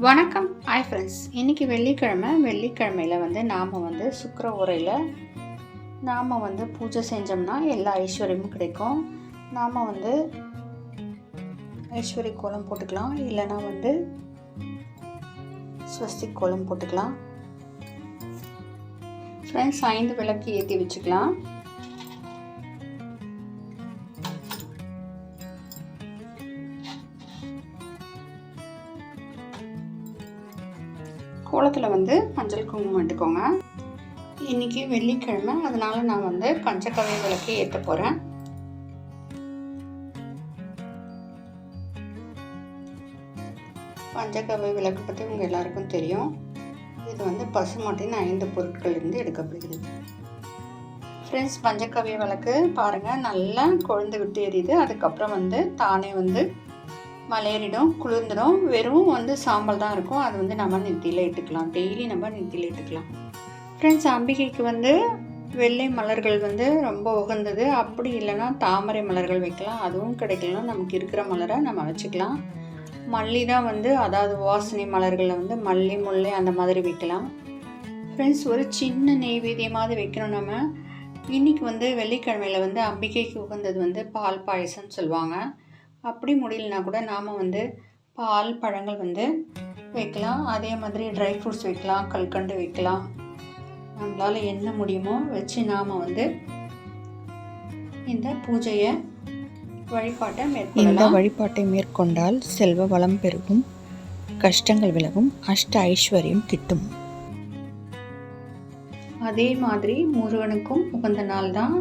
வணக்கம். Hi friends. இன்றைக்கி வெள்ளிக்கிழமையில் வந்து நாம் வந்து சுக்கிர ஓரையில் நாம் வந்து பூஜை செஞ்சோம்னா எல்லா ஐஸ்வர்யமும் கிடைக்கும். நாம் வந்து ஐஸ்வர்ய கோலம் போட்டுக்கலாம், இல்லைனா வந்து ஸ்வஸ்திக் கோலம் போட்டுக்கலாம். ஃப்ரெண்ட்ஸ், 5 விளக்கு ஏற்றி வச்சுக்கலாம். கோலத்தில் வந்து மஞ்சள் குங்குமம் எடுத்துக்கோங்க. இன்றைக்கி வெள்ளிக்கிழமை, அதனால் நான் வந்து பஞ்சகவ்ய விளக்கு ஏற்ற போகிறேன். பஞ்சகவ்ய விளக்கு பற்றி உங்கள் எல்லாருக்கும் தெரியும். இது வந்து பசுமாட்டின் 5 பொருட்களிலிருந்து எடுக்கப்படுகிறது. ஃப்ரெண்ட்ஸ், பஞ்சகவ்ய விளக்கு பாருங்கள், நல்லா கொழுந்து விட்டு எரியுது. அதுக்கப்புறம் வந்து தானே வந்து மலையேறிடும், குளிர்ந்துடும். வெறும் வந்து சாம்பல் தான் இருக்கும். அது வந்து நம்ம நெத்தியில் இட்டுக்கலாம். டெய்லி நம்ம நெத்தியில் இட்டுக்கலாம். ஃப்ரெண்ட்ஸ், அம்பிகைக்கு வந்து வெள்ளை மலர்கள் வந்து ரொம்ப உகந்தது. அப்படி இல்லைன்னா தாமரை மலர்கள் வைக்கலாம். அதுவும் கிடைக்கலாம். நமக்கு இருக்கிற மலரை நம்ம வச்சுக்கலாம். மல்லி தான் வந்து, அதாவது வாசனை மலர்களில் வந்து மல்லி, முல்லை அந்த மாதிரி வைக்கலாம். ஃப்ரெண்ட்ஸ், ஒரு சின்ன நெய்வேத்தியமாவது வைக்கணும். நம்ம இன்றைக்கி வந்து வெள்ளிக்கிழமையில் வந்து அம்பிகைக்கு உகந்தது வந்து பால் பாயசம்னு சொல்லுவாங்க. அப்படி முடியலனா கூட நாம் வந்து பால் பழங்கள் வந்து வைக்கலாம். அதே மாதிரி ட்ரை ஃப்ரூட்ஸ் வைக்கலாம், கல்கண்டு வைக்கலாம். நம்மளால் என்ன முடியுமோ வச்சு நாம் வந்து இந்த பூஜையை வழிபாட்டை மேற்கொண்டால் செல்வ வளம் பெருகும், கஷ்டங்கள் விலகும், அஷ்ட ஐஸ்வர்யம் கிட்டும். அதே மாதிரி முருகனுக்கும் உகந்த நாள் தான்.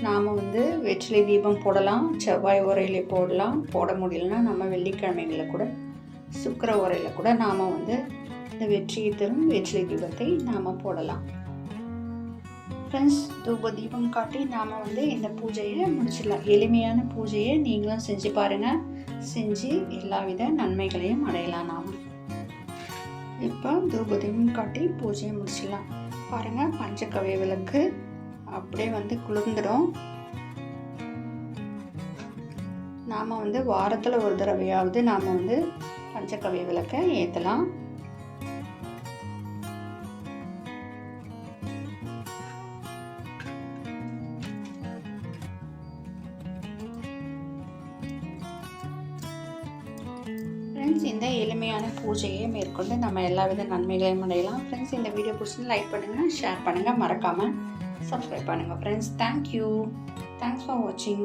நாம் வந்து வெற்றிலை தீபம் போடலாம், செவ்வாய் ஓரையிலே போடலாம். போட முடியலன்னா நம்ம வெள்ளிக்கிழமைகளில் கூட சுக்கிர ஓரையில் கூட நாம் வந்து இந்த வெற்றியை தரும் வெற்றிலை தீபத்தை நாம் போடலாம். ஃப்ரெண்ட்ஸ், தூப தீபம் காட்டி நாம் வந்து இந்த பூஜையை முடிச்சிடலாம். எளிமையான பூஜையை நீங்களும் செஞ்சு பாருங்கள். செஞ்சு எல்லாவித நன்மைகளையும் அடையலாம். நாம் இப்போ தூப தீபம் காட்டி பூஜையை முடிச்சிடலாம். பாருங்கள், பஞ்சகவ்ய விளக்கு அப்படியே வந்து குளிர்ந்துடும். நாம் வந்து வாரத்தில் ஒரு தடவையாவது நாம் வந்து பஞ்சகவ்ய விளக்கை ஏற்றலாம். ஃப்ரெண்ட்ஸ், இந்த எளிமையான பூஜையை மேற்கொண்டு நம்ம எல்லாவித நன்மைகளையும் அடையலாம். ஃப்ரெண்ட்ஸ், இந்த வீடியோ பிடிச்சி லைக் பண்ணுங்கள், ஷேர் பண்ணுங்கள், மறக்காமல் சப்ஸ்கிரைப் பண்ணுங்கள். Friends, thank you. தேங்க்ஸ் ஃபார் வாட்சிங்.